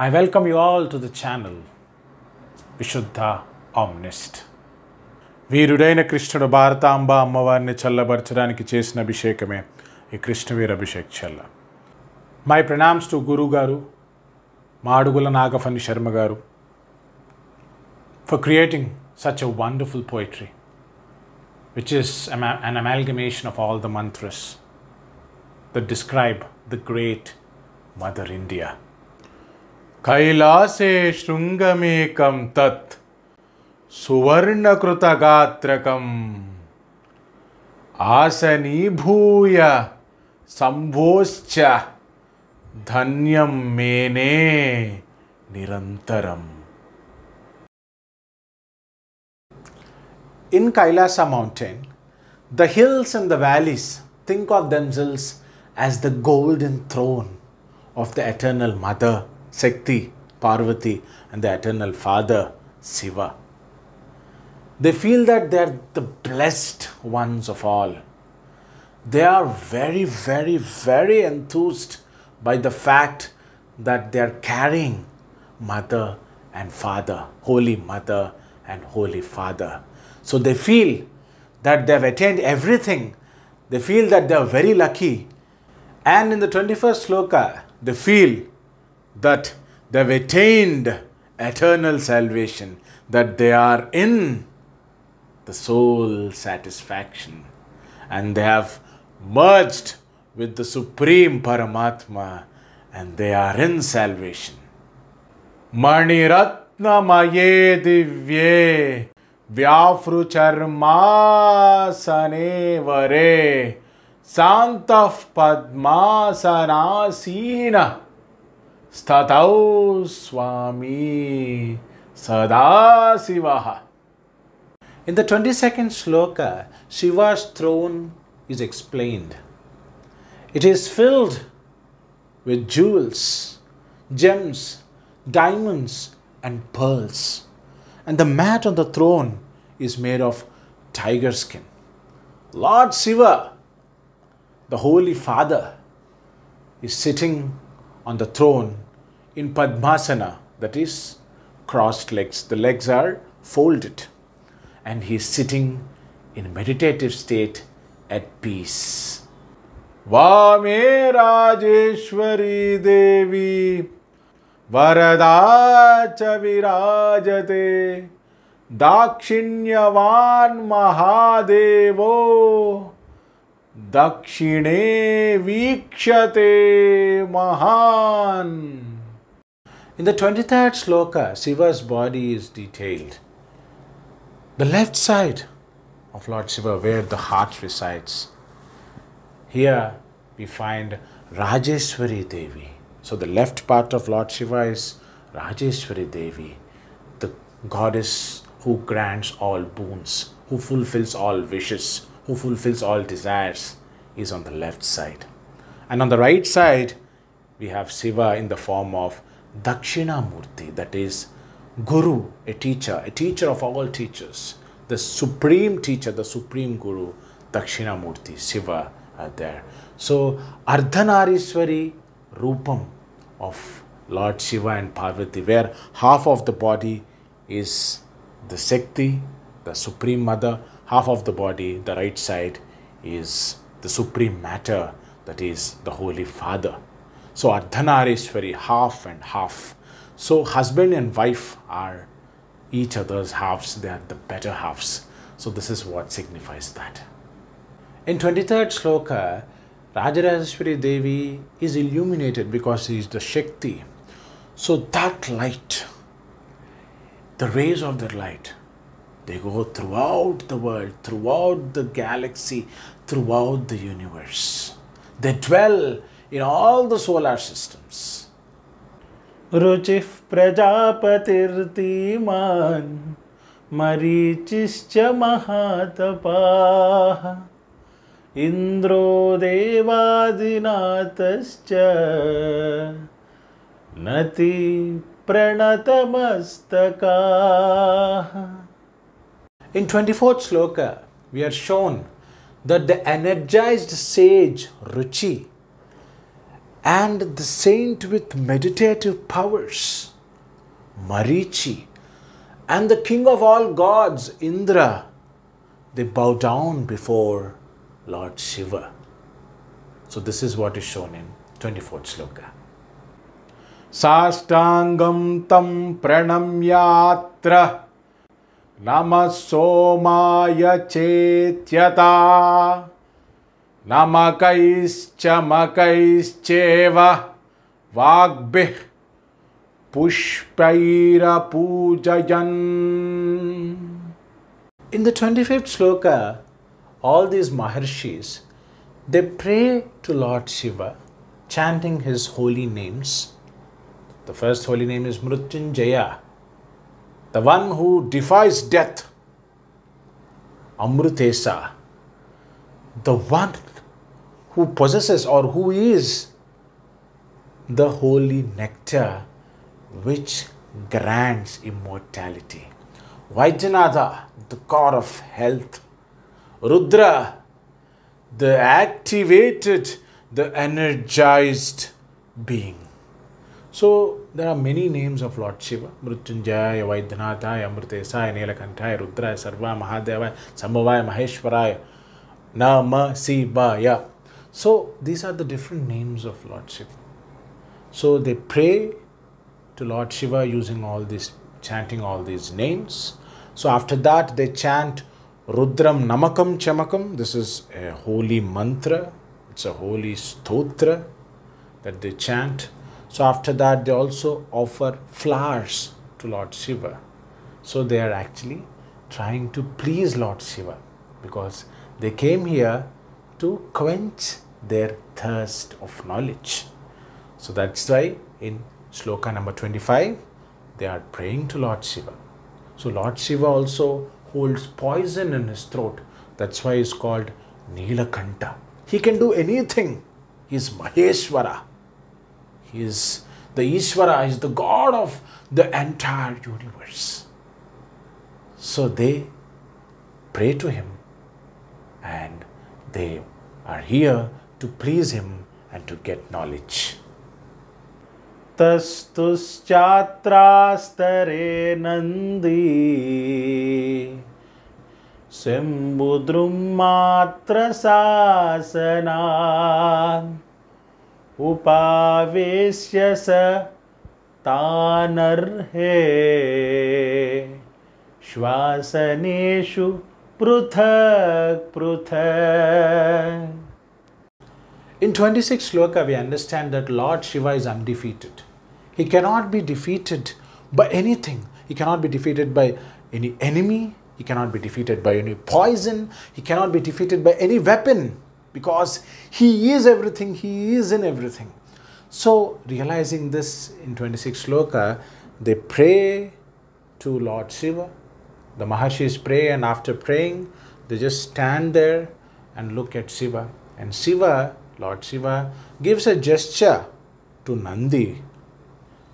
I welcome you all to the channel Vishuddha Omnist. వీరుడైన కృష్ణుడు భారతాంబ అమ్మవారిని చల్లబరచడానికి చేసిన అభిషేకమే ఈ కృష్ణవీర్ అభిషేక్ చల్ల. My pranams to Guru Garu, Madugula Nagaphani Sharma Garu, for creating such a wonderful poetry, which is an amalgamation of all the mantras that describe the great Mother India. Kailase Shrungamekam Tat Suvarnakrutagátrakam Asanibhuya Sambhoscha Dhanyam Mene Nirantaram. In Kailasa mountain, the hills and the valleys think of themselves as the golden throne of the eternal Mother, Shakti, Parvati, and the eternal Father, Shiva. They feel that they are the blessed ones of all. They are very, very, very enthused by the fact that they are carrying Mother and Father, Holy Mother and Holy Father. So they feel that they have attained everything. They feel that they are very lucky. And in the 21st sloka, they feel that they have attained eternal salvation, that they are in the soul satisfaction, and they have merged with the Supreme Paramatma, and they are in salvation. Mani Ratna Maye Divye Vyafru Charmasane Vare Santaf Padmasanasina Statau Swami Sadasivaha. In the 22nd sloka, Shiva's throne is explained. It is filled with jewels, gems, diamonds, and pearls. And the mat on the throne is made of tiger skin. Lord Shiva, the Holy Father, is sitting on the throne in Padmasana, that is, crossed legs. The legs are folded, and he is sitting in meditative state at peace. Vame Rajeshwari Devi Varada Chavirajate Dakshinyavan Mahadevo Dakshine Vikshate Mahan. In the 23rd sloka, Shiva's body is detailed. The left side of Lord Shiva, where the heart resides, here we find Rajeshwari Devi. So the left part of Lord Shiva is Rajeshwari Devi, the goddess who grants all boons, who fulfills all wishes, who fulfills all desires, is on the left side. And on the right side, we have Shiva in the form of Dakshinamurti, that is Guru, a teacher of all teachers, the supreme teacher, the supreme Guru, Dakshinamurti, Shiva are there. So Ardhanarishwari Rupam of Lord Shiva and Parvati, where half of the body is the Shakti, the Supreme Mother, half of the body, the right side, is the Supreme Matter, that is the Holy Father. So Ardhanarishwari, half and half. So husband and wife are each other's halves, they are the better halves. So this is what signifies that. In 23rd sloka, Rajarajeshwari Devi is illuminated because she is the Shakti. So that light, the rays of that light, they go throughout the world, throughout the galaxy, throughout the universe. They dwell in all the solar systems. Ruchif Prajapatirtiman Marichischa Mahatapah Indro Devadinatascha Nati Pranatamastaka. In 24th sloka, we are shown that the energized sage Ruchi and the saint with meditative powers, Marichi, and the king of all gods, Indra, they bow down before Lord Shiva. So this is what is shown in 24th sloka. Sastangam tam pranamyatra namasomaya chetyata namakaischa vagbih pushpaira pujayan. In the 25th sloka, all these Maharshis, they pray to Lord Shiva, chanting his holy names. The first holy name is Mrutyunjaya, the one who defies death. Amrutesa, the one who possesses or who is the holy nectar which grants immortality. Vaidyanatha, the god of health. Rudra, the activated, the energized being. So there are many names of Lord Shiva: Mrutyunjaya, Vaidyanatha, Amrutesaya, Nilakantaya, Rudraya, Sarva, Mahadevaya, Sambhavaya, Maheshwaraya, Nama Sivaya. So these are the different names of Lord Shiva. So they pray to Lord Shiva using all this, chanting all these names. So after that they chant Rudram Namakam Chamakam. This is a holy mantra. It's a holy stotra that they chant. So after that they also offer flowers to Lord Shiva. So they are actually trying to please Lord Shiva because they came here to quench their thirst of knowledge. So that's why in sloka number 25 they are praying to Lord Shiva. So Lord Shiva also holds poison in his throat. That's why he's called Nilakanta. He can do anything. He is Maheshwara. He is the Ishvara. He is the God of the entire universe. So they pray to him and they are here to please him and to get knowledge. Tastuschatrastare nandi Sembudrum matra sasanat Upavesya sa tanarhe Shvasaneshu pruthak pruthak. In 26th sloka, we understand that Lord Shiva is undefeated. He cannot be defeated by anything. He cannot be defeated by any enemy. He cannot be defeated by any poison. He cannot be defeated by any weapon because he is everything. He is in everything. So, realizing this in 26th sloka, they pray to Lord Shiva. The Maharshis pray, and after praying, they just stand there and look at Shiva. And Shiva, Lord Shiva, gives a gesture to Nandi.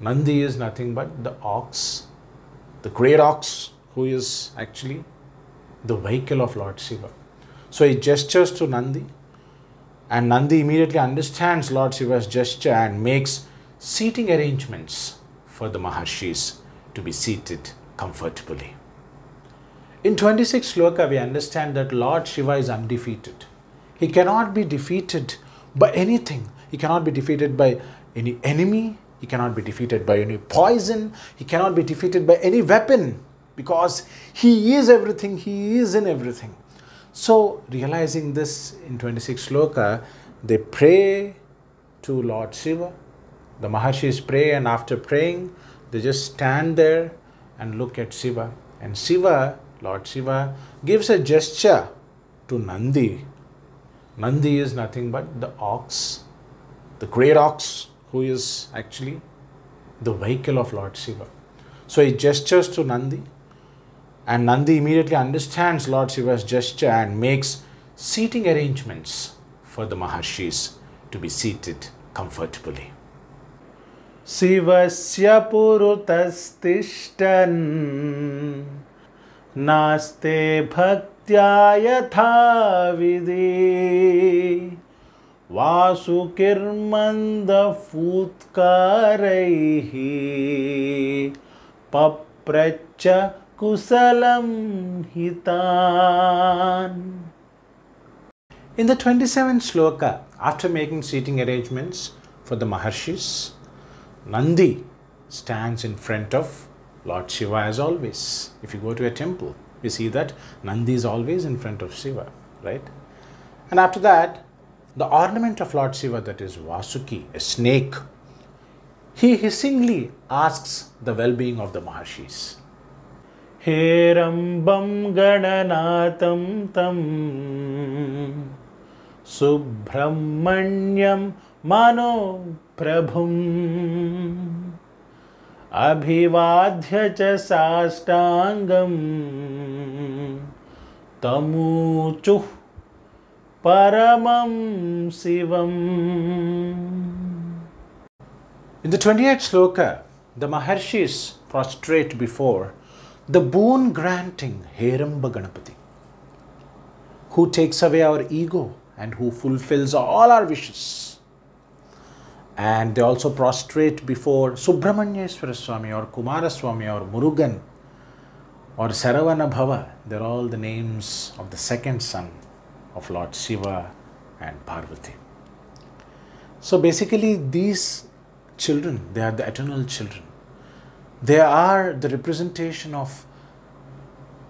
Nandi is nothing but the ox, the great ox, who is actually the vehicle of Lord Shiva. So he gestures to Nandi, and Nandi immediately understands Lord Shiva's gesture and makes seating arrangements for the Maharshis to be seated comfortably. In 26th sloka, we understand that Lord Shiva is undefeated. He cannot be defeated by anything. He cannot be defeated by any enemy. He cannot be defeated by any poison. He cannot be defeated by any weapon because he is everything. He is in everything. So, realizing this in 26th sloka, they pray to Lord Shiva. The Maharshis pray, and after praying, they just stand there and look at Shiva. And Shiva, Lord Shiva, gives a gesture to Nandi. Nandi is nothing but the ox, the great ox, who is actually the vehicle of Lord Shiva. So he gestures to Nandi, and Nandi immediately understands Lord Shiva's gesture and makes seating arrangements for the Maharshis to be seated comfortably. Sivasya purutastishtan naste bhaktya yatha vidhi Vasukirmandafutkaraihi papracha kusalam hitan. In the 27th sloka, after making seating arrangements for the Maharshis, Nandi stands in front of Lord Shiva as always. If you go to a temple, you see that Nandi is always in front of Shiva, right? And after that, the ornament of Lord Shiva, that is Vasuki, a snake, he hissingly asks the well-being of the Maharshis. Herambam Gananatam Tam Subramanyam Mano Prabhum Abhivadhya cha Sastangam Tamuchuh Paramam Sivam. In the 28th sloka, the Maharshis prostrate before the boon-granting Heramba Ganapati, who takes away our ego and who fulfills all our wishes. And they also prostrate before Subramanyeswara Swami or Kumara Swami or Murugan or Saravana Bhava. They're all the names of the second son of Lord Shiva and Parvati. So basically these children, they are the eternal children. They are the representation of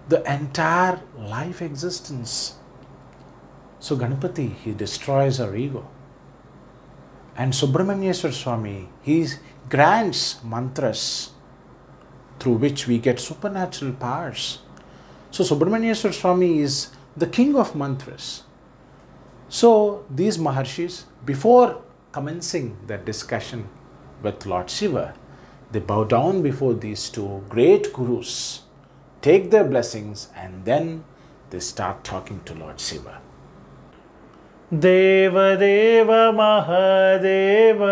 the entire life existence. So Ganapati, he destroys our ego. And Subramanyeswara Swami, he grants mantras through which we get supernatural powers. So Subramanyeswara Swami is the king of mantras. So these Maharshis, before commencing their discussion with Lord Shiva, they bow down before these two great gurus, take their blessings, and then they start talking to Lord Shiva. Deva Deva Mahadeva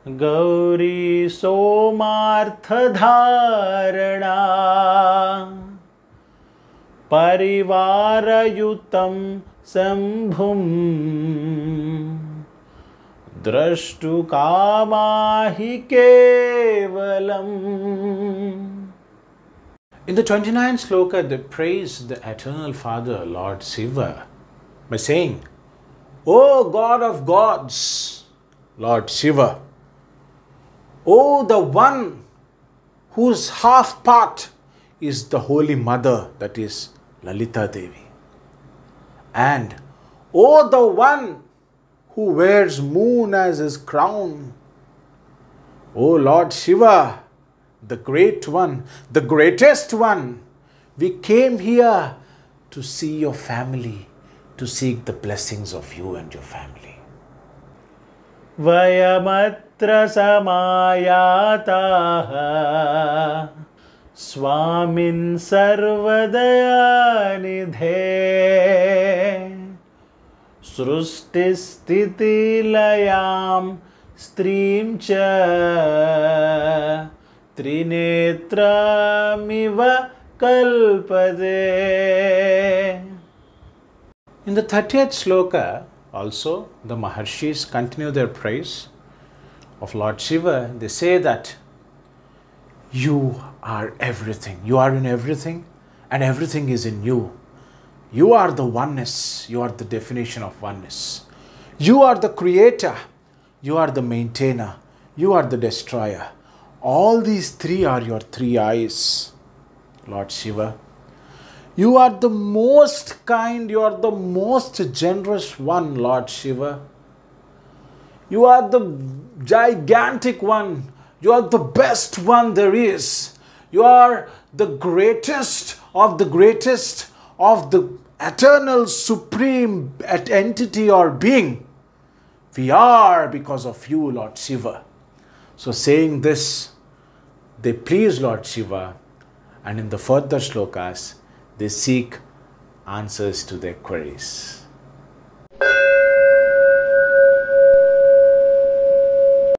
Gauri Somartha Dharana Parivarayutam Sambhum Drashtu Kamahi Kevalam. In the 29th sloka, they praise the eternal Father, Lord Shiva, by saying, O God of gods, Lord Shiva, O the one whose half part is the Holy Mother, that is Lalita Devi, and O the one who wears moon as his crown, O Lord Shiva, the great one, the greatest one, we came here to see your family, to seek the blessings of you and your family. Vayamatra samayataha Swamin sarvadaya nidhe Srusti sthiti layam strim cha Trinetram kalpade. In the 30th sloka, also the Maharshis continue their praise of Lord Shiva. They say that you are everything. You are in everything and everything is in you. You are the oneness. You are the definition of oneness. You are the creator. You are the maintainer. You are the destroyer. All these three are your three eyes, Lord Shiva. You are the most kind, you are the most generous one, Lord Shiva. You are the gigantic one. You are the best one there is. You are the greatest of the eternal supreme entity or being. We are because of you, Lord Shiva. So saying this, they please Lord Shiva, and in the further slokas, they seek answers to their queries.